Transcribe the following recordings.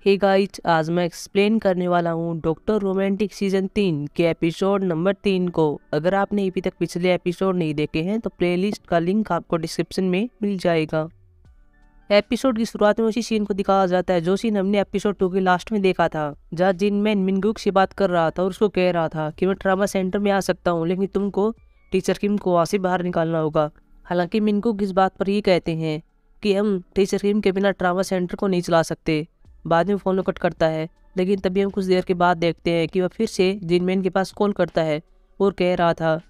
Hey guys, आज मैं explain करने वाला हूँ डॉक्टर रोमांटिक सीजन 3 के एपिसोड नंबर 3 को। अगर आपने अभी तक पिछले एपिसोड नहीं देखे हैं तो प्लेलिस्ट का लिंक आपको डिस्क्रिप्शन में मिल जाएगा। एपिसोड की शुरुआत में उसी सीन को दिखाया जाता है जो सीन हमने एपिसोड 2 के लास्ट में देखा था, जहाँ जिनमैन मिनगुक से बात कर रहा था और उसको कह रहा था कि मैं ट्रामा सेंटर में आ सकता हूँ, लेकिन तुमको टीचर किम को वहाँ से बाहर निकालना होगा। हालांकि मिनगुक इस बात पर ये कहते हैं कि हम टीचर किम के बिना ट्रामा सेंटर को नहीं चला सकते। बाद में फ़ोन कट करता है, लेकिन तभी हम कुछ देर के बाद देखते हैं कि वह फिर से जिनमैन के पास कॉल करता है और कह रहा था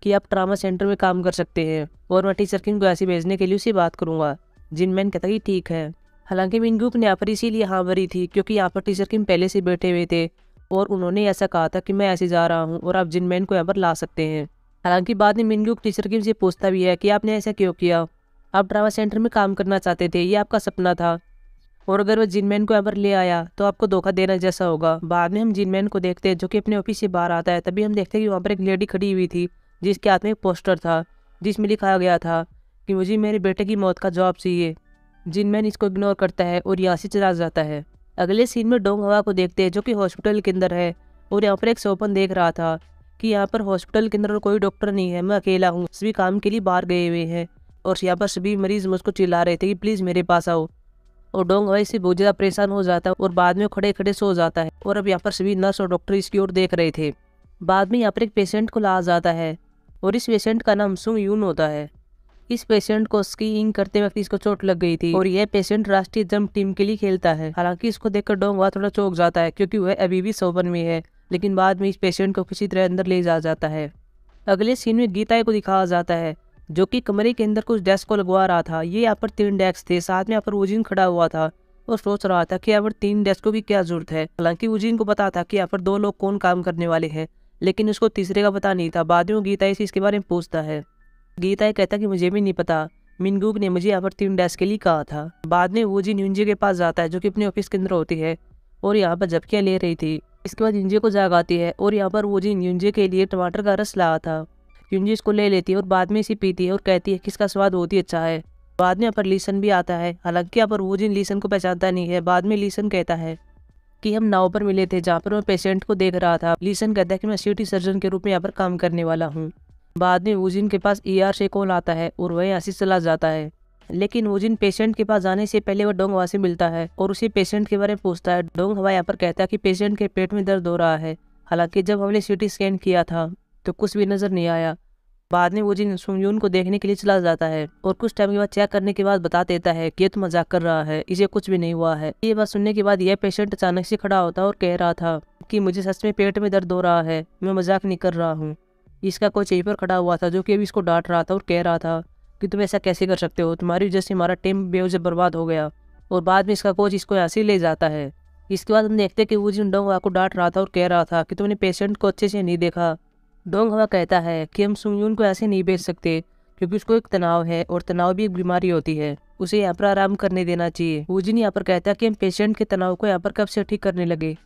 कि आप ट्रामा सेंटर में काम कर सकते हैं और मैं टीचर किम को ऐसे भेजने के लिए उससे बात करूँगा। जिनमैन कहता कि ठीक है। हालांकि मिनगुक ने यहाँ पर इसीलिए हाँ भरी थी क्योंकि यहाँ पर टीचर किम पहले से बैठे हुए थे और उन्होंने ऐसा कहा था कि मैं ऐसे जा रहा हूँ और आप जिनमैन को यहाँ पर ला सकते हैं। हालांकि बाद में मिनगुक टीचर किम से पूछता भी है कि आपने ऐसा क्यों किया, आप ट्रामा सेंटर में काम करना चाहते थे, ये आपका सपना था, और अगर वह जिनमैन को यहाँ पर ले आया तो आपको धोखा देना जैसा होगा। बाद में हम जिनमैन को देखते हैं जो कि अपने ऑफिस से बाहर आता है। तभी हम देखते हैं कि वहाँ पर एक लेडी खड़ी हुई थी जिसके हाथ में एक पोस्टर था जिसमें लिखा गया था कि मुझे मेरे बेटे की मौत का जवाब चाहिए। जिनमैन इसको इग्नोर करता है और यहाँ से चला जाता है। अगले सीन में डोंग हवा को देखते हैं जो कि हॉस्पिटल के अंदर है और यहाँ पर एक सोपन देख रहा था कि यहाँ पर हॉस्पिटल के अंदर कोई डॉक्टर नहीं है, मैं अकेला हूँ, सभी काम के लिए बाहर गए हुए हैं और यहाँ पर सभी मरीज मुझको चिल्ला रहे थे कि प्लीज़ मेरे पास आओ। और डोंग हवा इससे बहुत ज़्यादा परेशान हो जाता है और बाद में खड़े खड़े सो जाता है। और अब यहाँ पर सभी नर्स और डॉक्टर इसकी ओर देख रहे थे। बाद में यहाँ पर एक पेशेंट को लाया जाता है और इस पेशेंट का नाम सुंग यून होता है। इस पेशेंट को स्कीइंग करते वक्त इसको चोट लग गई थी और यह पेशेंट राष्ट्रीय जंप टीम के लिए खेलता है। हालांकि इसको देखकर डोंग हवा थोड़ा चौंक जाता है क्योंकि वह अभी भी सोबन में है, लेकिन बाद में इस पेशेंट को किसी तरह अंदर ले जाया जाता है। अगले सीन में गीता को दिखाया जाता है जो कि कमरे के अंदर कुछ डेस्क को लगवा रहा था। ये यहाँ पर 3 डेस्क थे, साथ में यहाँ पर वुजिन खड़ा हुआ था और सोच रहा था कि यहाँ पर 3 डेस्कों की क्या जरूरत है। हालांकि वुजिन को पता था कि यहाँ पर 2 लोग कौन काम करने वाले हैं, लेकिन उसको तीसरे का पता नहीं था। बाद में वो गीता से इसके बारे में पूछता है। गीता कहता कि मुझे भी नहीं पता, मिनगुक ने मुझे यहाँ पर 3 डेस्क के लिए कहा था। बाद में वुजिन युंजे के पास जाता है जो कि अपने ऑफिस के अंदर होती है और यहाँ पर झपकियाँ ले रही थी। इसके बाद युंजे को जाग आती है और यहाँ पर वुजिन युंजे के लिए टमाटर का रस लाया था। युंजी इसको ले लेती है और बाद में इसे पीती है और कहती है कि इसका स्वाद बहुत ही अच्छा है। बाद में यहाँ पर लीसन भी आता है। हालांकि यहाँ पर वुजिन लीसन को पहचानता नहीं है। बाद में लीसन कहता है कि हम नाव पर मिले थे जहाँ पर मैं पेशेंट को देख रहा था। लीसन कहता है कि मैं सिटी सर्जन के रूप में यहाँ पर काम करने वाला हूँ। बाद में वुजिन के पास ER से कॉल आता है और वह यहाँ से चला जाता है, लेकिन वुजिन पेशेंट के पास जाने से पहले वह डोंग हवा से मिलता है और उसे पेशेंट के बारे में पूछता है। डोंग हवा यहाँ पर कहता है कि पेशेंट के पेट में दर्द हो रहा है। हालांकि जब हमने CT स्कैन किया था तो कुछ भी नजर नहीं आया। बाद में वुजिन सुंगयून को देखने के लिए चला जाता है और कुछ टाइम के बाद चेक करने के बाद बता देता है कि ये तो मजाक कर रहा है, इसे कुछ भी नहीं हुआ है। ये बात सुनने के बाद यह पेशेंट अचानक से खड़ा होता और कह रहा था कि मुझे सच में पेट में दर्द हो रहा है, मैं मजाक नहीं कर रहा हूँ। इसका कोच यहीं पर खड़ा हुआ था जो कि अभी इसको डांट रहा था और कह रहा था कि तुम ऐसा कैसे कर सकते हो, तुम्हारी वजह से हमारा टीम बेवजह बर्बाद हो गया। और बाद में इसका कोच इसको यहाँ से ले जाता है। इसके बाद हम देखते कि वुजिन डोंग हवा को डांट रहा था और कह रहा था कि तुमने पेशेंट को अच्छे से नहीं देखा। डोंग हवा कहता है कि हम सुंगयून को ऐसे नहीं भेज सकते क्योंकि उसको एक तनाव है और तनाव भी एक बीमारी होती है, उसे यहाँ पर आराम करने देना चाहिए। वुजिन यहाँ पर कहता है कि हम पेशेंट के तनाव को यहाँ पर कब से ठीक करने लगे।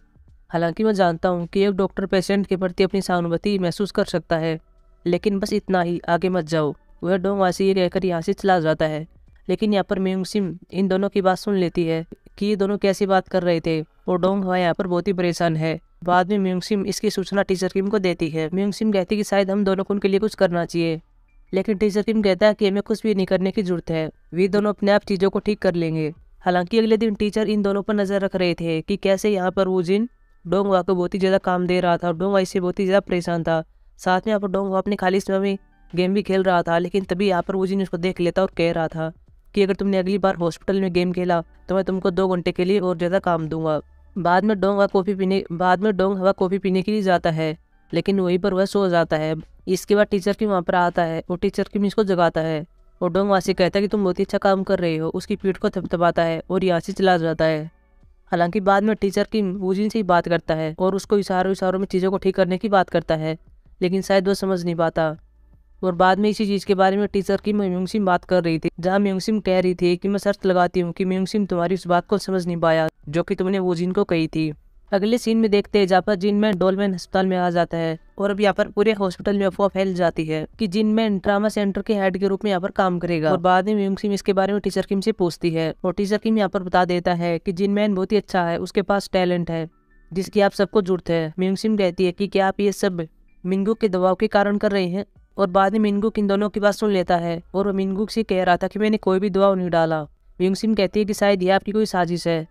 हालांकि मैं जानता हूँ कि एक डॉक्टर पेशेंट के प्रति अपनी सहानुभूति महसूस कर सकता है, लेकिन बस इतना ही, आगे मत जाओ। वह डोंग हवा से ये कहकर यहाँ से चला जाता है। लेकिन यहाँ पर म्योंगसिम इन दोनों की बात सुन लेती है कि ये दोनों कैसी बात कर रहे थे और डोंग हवा यहाँ पर बहुत ही परेशान है। बाद में म्योंगसिम इसकी सूचना टीचर किम को देती है। म्योंगसिम कहती है कि शायद हम दोनों को उनके लिए कुछ करना चाहिए, लेकिन टीचर किम कहता है कि हमें कुछ भी नहीं करने की जरूरत है, वे दोनों अपने आप चीज़ों को ठीक कर लेंगे। हालांकि अगले दिन टीचर इन दोनों पर नजर रख रहे थे कि कैसे यहाँ पर वुजिन डोंग हवा को बहुत ही ज़्यादा काम दे रहा था और डोंग हवा इससे बहुत ही ज़्यादा परेशान था। साथ में यहाँ पर डोंग हवा अपने खाली समय में गेम भी खेल रहा था, लेकिन तभी यहाँ पर वुजिन उसको देख लेता और कह रहा था कि अगर तुमने अगली बार हॉस्पिटल में गेम खेला तो मैं तुमको 2 घंटे के लिए और ज़्यादा काम दूंगा। बाद में डोंग हवा कॉफ़ी पीने के लिए जाता है, लेकिन वहीं पर वह सो जाता है। इसके बाद टीचर किम वहाँ पर आता है और टीचर किम इसको जगाता है और डोंग हवा से कहता है कि तुम बहुत ही अच्छा काम कर रहे हो। उसकी पीठ को थपथपाता है और यहाँ से चला जाता है। हालांकि बाद में टीचर किम वुजिन से ही बात करता है और उसको इशारों में चीज़ों को ठीक करने की बात करता है, लेकिन शायद वो समझ नहीं पाता। और बाद में इसी चीज़ के बारे में टीचर की म्योंगसिम बात कर रही थी, जहाँ म्योंगसिम कह रही थी कि मैं शर्त लगाती हूँ कि म्योंगसिम तुम्हारी उस बात को समझ नहीं पाया जो कि तुमने वुजिन को कही थी। अगले सीन में देखते हैं जहाँ पर जिनमैन डोलमैन अस्पताल में आ जाता है और अब यहाँ पर पूरे हॉस्पिटल में अफवाह फैल जाती है कि जिनमैन ट्रामा सेंटर के हेड के रूप में यहाँ पर काम करेगा। और बाद में म्यूंग सिम इसके बारे में टीचर किम से पूछती है और टीचर किम यहाँ पर बता देता है कि जिनमैन बहुत ही अच्छा है, उसके पास टैलेंट है जिसकी आप सबको जरूरत है। म्यूंग सिम कहती है कि क्या आप ये सब मिंगू के दबाव के कारण कर रहे हैं। और बाद में मिंगू इन दोनों की बात सुन लेता है और वो मिंगू से कह रहा था कि मैंने कोई भी दबाव नहीं डाला। म्यूंग सिम कहती है कि शायद ये आपकी कोई साजिश है,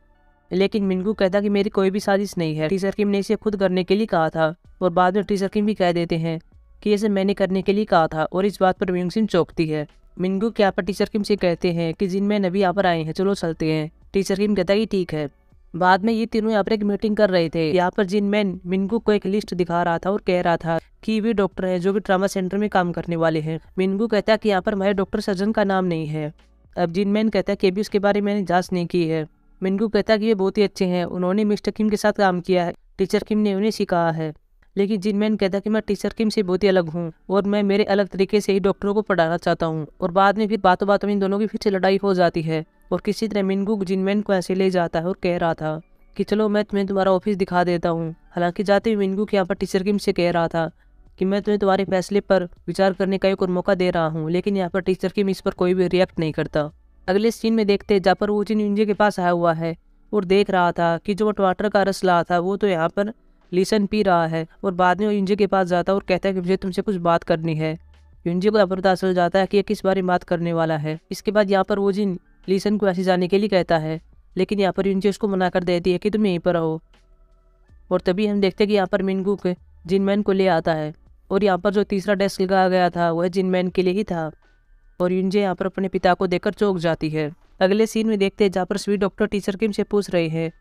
लेकिन मिंगू कहता कि मेरी कोई भी साजिश नहीं है, टीचर किम ने इसे खुद करने के लिए कहा था। और बाद में टीचर किम भी कह देते हैं कि इसे मैंने करने के लिए कहा था और इस बात पर म्यूंग सिम चौंकती है। मिंगू क्या पर टीचर किम से कहते हैं कि जिनमैन अभी यहाँ पर आए हैं, चलो चलते हैं। टीचर किम कहता है कि ठीक है। बाद में ये तीनों यहाँ पर एक मीटिंग कर रहे थे। यहाँ पर जिनमैन मिंगू को एक लिस्ट दिखा रहा था और कह रहा था कि वे डॉक्टर हैं जो कि ट्रामा सेंटर में काम करने वाले हैं। मिंगू कहता है कि यहाँ पर हमारे डॉक्टर सर्जन का नाम नहीं है। अब जिनमैन कहता है कि अभी उसके बारे में मैंने जाँच नहीं की है। मिंगू कहता है कि ये बहुत ही अच्छे हैं, उन्होंने मिस्टर किम के साथ काम किया है, टीचर किम ने उन्हें सिखाया है। लेकिन जिनमैन कहता है कि मैं टीचर किम से बहुत ही अलग हूँ और मैं मेरे अलग तरीके से ही डॉक्टरों को पढ़ाना चाहता हूँ। और बाद में फिर बातों बातों में इन दोनों की फिर से लड़ाई हो जाती है और किसी तरह मिंगू जिनमैन को ऐसे ले जाता है और कह रहा था कि चलो मैं तुम्हें तुम्हारा ऑफिस दिखा देता हूँ। हालांकि जाते हुए मिंगू के यहाँ पर टीचर किम से कह रहा था कि मैं तुम्हें तुम्हारे फैसले पर विचार करने का एक और मौका दे रहा हूँ, लेकिन यहाँ पर टीचर किम इस पर कोई भी रिएक्ट नहीं करता। अगले सीन में देखते जहाँ पर वो जिन युंजे के पास आया हुआ है और देख रहा था कि जो टमाटर का रस ला था वो तो यहाँ पर लीसन पी रहा है। और बाद में वो युंजे के पास जाता है और कहता है कि मुझे तुमसे कुछ बात करनी है। युंजे को यहाँ पर पता चल जाता है कि ये किस बारे में बात करने वाला है। इसके बाद यहाँ पर वो जिन लीसन को ऐसे जाने के लिए कहता है, लेकिन यहाँ पर युंजे उसको मना कर देती है कि तुम यहीं पर रहो। और तभी हम देखते हैं कि यहाँ पर मिंगू के जिनमैन को ले आता है और यहाँ पर जो तीसरा डेस्क लगाया गया था वह जिनमैन के लिए ही था। और युंजे यहाँ पर अपने पिता को देखकर चौंक जाती है। अगले सीन में देखते हैं जहाँ पर स्वीट डॉक्टर टीचर किम से पूछ रहे हैं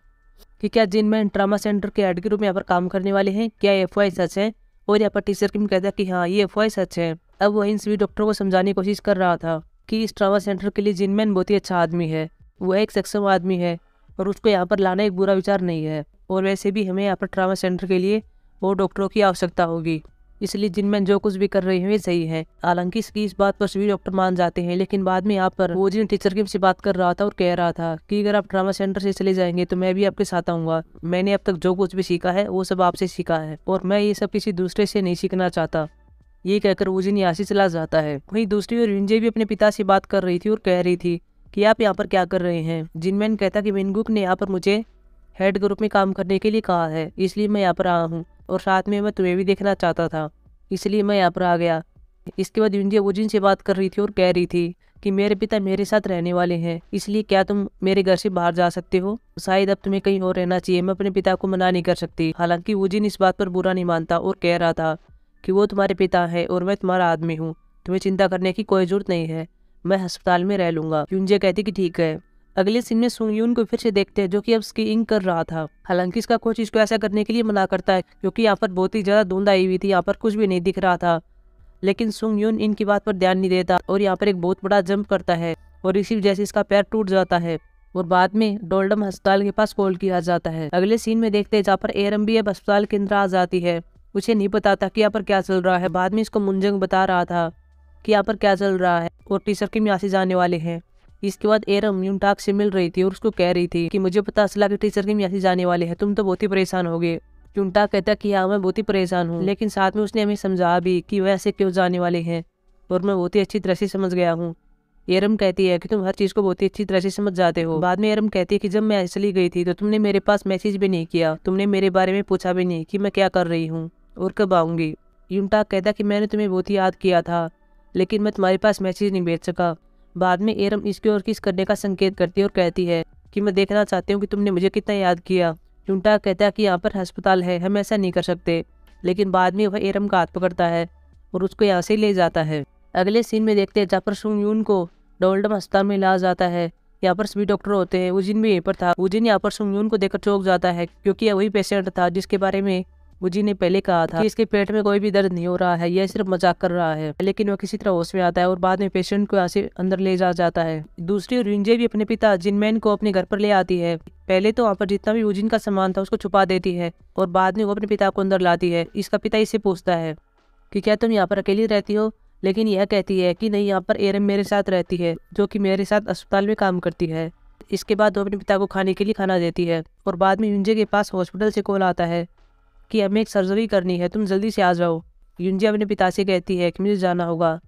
कि क्या जिनमैन ट्रामा सेंटर के हेड के रूप में यहाँ पर काम करने वाले हैं, क्या ये अफवाह सच है। और यहाँ पर टीचर किम कहता है कि हाँ ये अफवाह सच है। अब वह इन स्वीट डॉक्टर को समझाने की कोशिश कर रहा था कि इस ट्रामा सेंटर के लिए जिनमैन बहुत ही अच्छा आदमी है, वह एक सक्षम आदमी है और उसको यहाँ पर लाना एक बुरा विचार नहीं है। और वैसे भी हमें यहाँ पर ट्रामा सेंटर के लिए वो डॉक्टरों की आवश्यकता होगी, इसलिए जिनमैन जो कुछ भी कर रही है वे सही है। हालांकि इसकी इस बात पर सभी डॉक्टर मान जाते हैं, लेकिन बाद में यहाँ पर वो जिन टीचर किम से बात कर रहा था और कह रहा था कि अगर आप ट्रामा सेंटर से चले जाएंगे तो मैं भी आपके साथ आऊँगा। मैंने अब तक जो कुछ भी सीखा है वो सब आपसे सीखा है और मैं ये सब किसी दूसरे से नहीं सीखना चाहता। ये कहकर वो जिन यहाँ से चला जाता है। वहीं दूसरी ओर युंजे भी अपने पिता से बात कर रही थी और कह रही थी कि आप यहाँ पर क्या कर रहे हैं। जिनमैन कहता कि मिंगुक ने यहाँ पर मुझे हेड ग्रुप में काम करने के लिए कहा है, इसलिए मैं यहाँ पर आया हूँ और साथ में मैं तुम्हें भी देखना चाहता था, इसलिए मैं यहाँ पर आ गया। इसके बाद युंजे वुजिन से बात कर रही थी और कह रही थी कि मेरे पिता मेरे साथ रहने वाले हैं, इसलिए क्या तुम मेरे घर से बाहर जा सकते हो। शायद अब तुम्हें कहीं और रहना चाहिए, मैं अपने पिता को मना नहीं कर सकती। हालांकि वुजिन इस बात पर बुरा नहीं मानता और कह रहा था कि वो तुम्हारे पिता है और मैं तुम्हारा आदमी हूँ, तुम्हें चिंता करने की कोई जरूरत नहीं है, मैं अस्पताल में रह लूंगा। युंजे कहती कि ठीक है। अगले सीन में सुंग यून को फिर से देखते हैं जो कि अब स्कीइंग कर रहा था। हालांकि इसका कोच इसको ऐसा करने के लिए मना करता है क्योंकि यहाँ पर बहुत ही ज्यादा धुंध आई हुई थी, यहाँ पर कुछ भी नहीं दिख रहा था। लेकिन सुंग यून इनकी बात पर ध्यान नहीं देता और यहाँ पर एक बहुत बड़ा जंप करता है और इसी वजह से इसका पैर टूट जाता है और बाद में डोल्डम अस्पताल के पास कॉल किया जाता है। अगले सीन में देखते हैं जहाँ पर एरम भी अब अस्पताल के अंदर आ जाती है। उसे नहीं पता था कि यहाँ पर क्या चल रहा है। बाद में इसको मुंजंग बता रहा था कि यहाँ पर क्या चल रहा है और टीचर किम यहाँ से जाने वाले हैं। इसके बाद एरम यूनटाक से मिल रही थी और उसको कह रही थी कि मुझे पता चला कि टीचर किम यहाँ से जाने वाले हैं, तुम तो बहुत ही परेशान हो गए। यूनटाक कहता कि हाँ मैं बहुत ही परेशान हूँ, लेकिन साथ में उसने हमें समझा भी कि वह ऐसे क्यों जाने वाले हैं और मैं बहुत ही अच्छी तरह से समझ गया हूँ। एरम कहती है कि तुम हर चीज़ को बहुत ही अच्छी तरह से समझ जाते हो। बाद में एरम कहती है कि जब मैं चली गई थी तो तुमने मेरे पास मैसेज भी नहीं किया, तुमने मेरे बारे में पूछा भी नहीं कि मैं क्या कर रही हूँ और कब आऊँगी। यूनटाक कहता कि मैंने तुम्हें बहुत ही याद किया था, लेकिन मैं तुम्हारे पास मैसेज नहीं भेज सका। बाद में एरम इसकी ओर किस करने का संकेत करती है और कहती है कि मैं देखना चाहती हूँ कि तुमने मुझे कितना याद किया। यूनटाक कहता है कि यहाँ पर अस्पताल है, हम ऐसा नहीं कर सकते। लेकिन बाद में वह एरम का हाथ पकड़ता है और उसको यहाँ से ले जाता है। अगले सीन में देखते हैं जहाँ पर सुंग यून को डोल्डम अस्पताल में लाया जाता है। यहाँ पर सभी डॉक्टर होते हैं। वुजिन भी यहीं पर था। वुजिन यहाँ पर सुंग यून को देखकर चौंक जाता है क्योंकि यह वही पेशेंट था जिसके बारे में वुजिन ने पहले कहा था कि इसके पेट में कोई भी दर्द नहीं हो रहा है, यह सिर्फ मजाक कर रहा है। लेकिन वह किसी तरह होश में आता है और बाद में पेशेंट को यहाँ से अंदर ले जाता है। दूसरी ओर युंजे भी अपने पिता जिनमैन को अपने घर पर ले आती है। पहले तो वहाँ पर जितना भी वुजिन का सामान था उसको छुपा देती है और बाद में वो अपने पिता को अंदर लाती है। इसका पिता इससे पूछता है कि क्या तुम यहाँ पर अकेली रहती हो, लेकिन यह कहती है कि नहीं, यहाँ पर एरम मेरे साथ रहती है जो कि मेरे साथ अस्पताल में काम करती है। इसके बाद वो अपने पिता को खाने के लिए खाना देती है और बाद में युंजे के पास हॉस्पिटल से कॉल आता है कि हमें एक सर्जरी करनी है, तुम जल्दी से आ जाओ। युंजे अपने पिता से कहती है कि मुझे जाना होगा।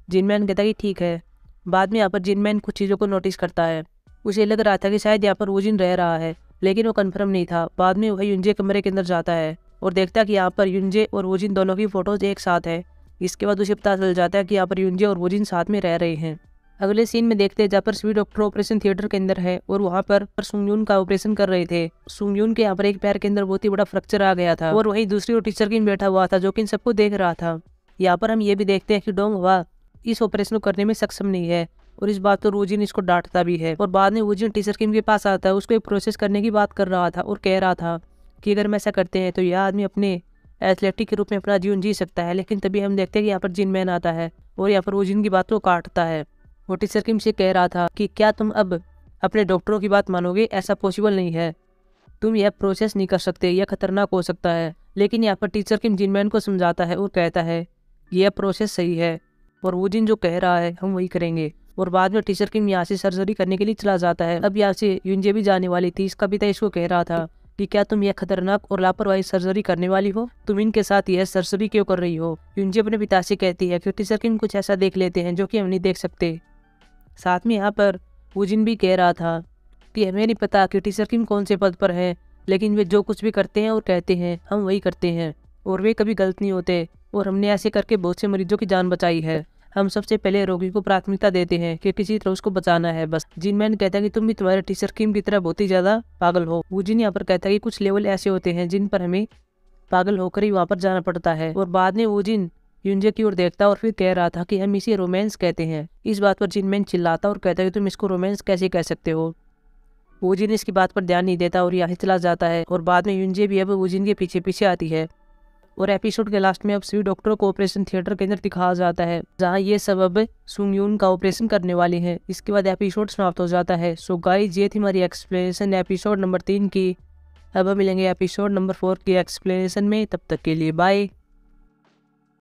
जिनमैन कहता है कि ठीक है। बाद में यहाँ पर जिनमैन कुछ चीज़ों को नोटिस करता है। उसे लग रहा था कि शायद यहाँ पर वोजिन रह रहा है, लेकिन वो कन्फर्म नहीं था। बाद में वही युंजे कमरे के अंदर जाता है और देखता है कि यहाँ पर युंजे और वोजिन दोनों की फ़ोटोज़ एक साथ है। इसके बाद उसे पता चल जाता है कि यहाँ पर युंजे और वोजिन साथ में रह रहे हैं। अगले सीन में देखते हैं जहाँ पर सभी डॉक्टर ऑपरेशन थिएटर के अंदर है और वहाँ पर सुंगयून का ऑपरेशन कर रहे थे। सुंगयून के यहाँ पर एक पैर के अंदर बहुत ही बड़ा फ्रैक्चर आ गया था और वहीं दूसरी ओर टीचर किम बैठा हुआ था जो कि इन सबको देख रहा था। यहाँ पर हम ये भी देखते हैं कि डोंग हवा इस ऑपरेशन को करने में सक्षम नहीं है और इस बात पर वोजिन इसको डांटता भी है। और बाद में वोजिन टीचर किम के पास आता है, उसको एक प्रोसेस करने की बात कर रहा था और कह रहा था कि अगर हम ऐसा करते हैं तो यह आदमी अपने एथलेटिक के रूप में अपना जीवन जी सकता है। लेकिन तभी हम देखते हैं कि यहाँ पर जिनमैन आता है और यहाँ पर वोजिन की बात को काटता है। वो टीचर किम से कह रहा था कि क्या तुम अब अपने डॉक्टरों की बात मानोगे, ऐसा पॉसिबल नहीं है, तुम यह प्रोसेस नहीं कर सकते, यह खतरनाक हो सकता है। लेकिन यहाँ पर टीचर किम जिनमैन को समझाता है और कहता है यह प्रोसेस सही है और वोजिन जो कह रहा है हम वही करेंगे। और बाद में टीचर किम यहाँ से सर्जरी करने के लिए चला जाता है। अब यहाँ से युंजे भी जाने वाली थी। इसका पिता इसको कह रहा था कि क्या तुम यह खतरनाक और लापरवाही सर्जरी करने वाली हो, तुम इनके साथ यह सर्जरी क्यों कर रही हो। युंजे अपने पिता से कहती है कि टीचर किम कुछ ऐसा देख लेते हैं जो कि हम नहीं देख सकते। साथ में यहाँ पर वोजिन भी कह रहा था कि हमें नहीं पता कि टीचर किम कौन से पद पर है, लेकिन वे जो कुछ भी करते हैं और कहते हैं हम वही करते हैं और वे कभी गलत नहीं होते और हमने ऐसे करके बहुत से मरीजों की जान बचाई है। हम सबसे पहले रोगी को प्राथमिकता देते हैं कि किसी तरह उसको बचाना है बस। जिनमैन कहता है कि तुम भी तुम्हारे टीचर किम की तरह बहुत ही ज़्यादा पागल हो। वोजिन यहाँ पर कहता है कि कुछ लेवल ऐसे होते हैं जिन पर हमें पागल होकर ही वहाँ पर जाना पड़ता है। और बाद में वोजिन युंजे की ओर देखता और फिर कह रहा था कि हम इसे रोमांस कहते हैं। इस बात पर जिनमैन चिल्लाता और कहता है कि तुम इसको रोमांस कैसे कह सकते हो। वोजिन इसकी बात पर ध्यान नहीं देता और यहाँ चला जाता है। और बाद में युंजे भी अब वोजिन के पीछे पीछे आती है और एपिसोड के लास्ट में अब सभी डॉक्टरों को ऑपरेशन थिएटर के अंदर दिखाया जाता है जहाँ ये सब अब सुंगयून का ऑपरेशन करने वाले हैं। इसके बाद एपिसोड समाप्त हो जाता है। सो गाइस, ये थी हमारी एक्सप्लेनेशन एपिसोड नंबर 3 की। अब हम मिलेंगे एपिसोड नंबर 4 की एक्सप्लेनेशन में। तब तक के लिए बाय।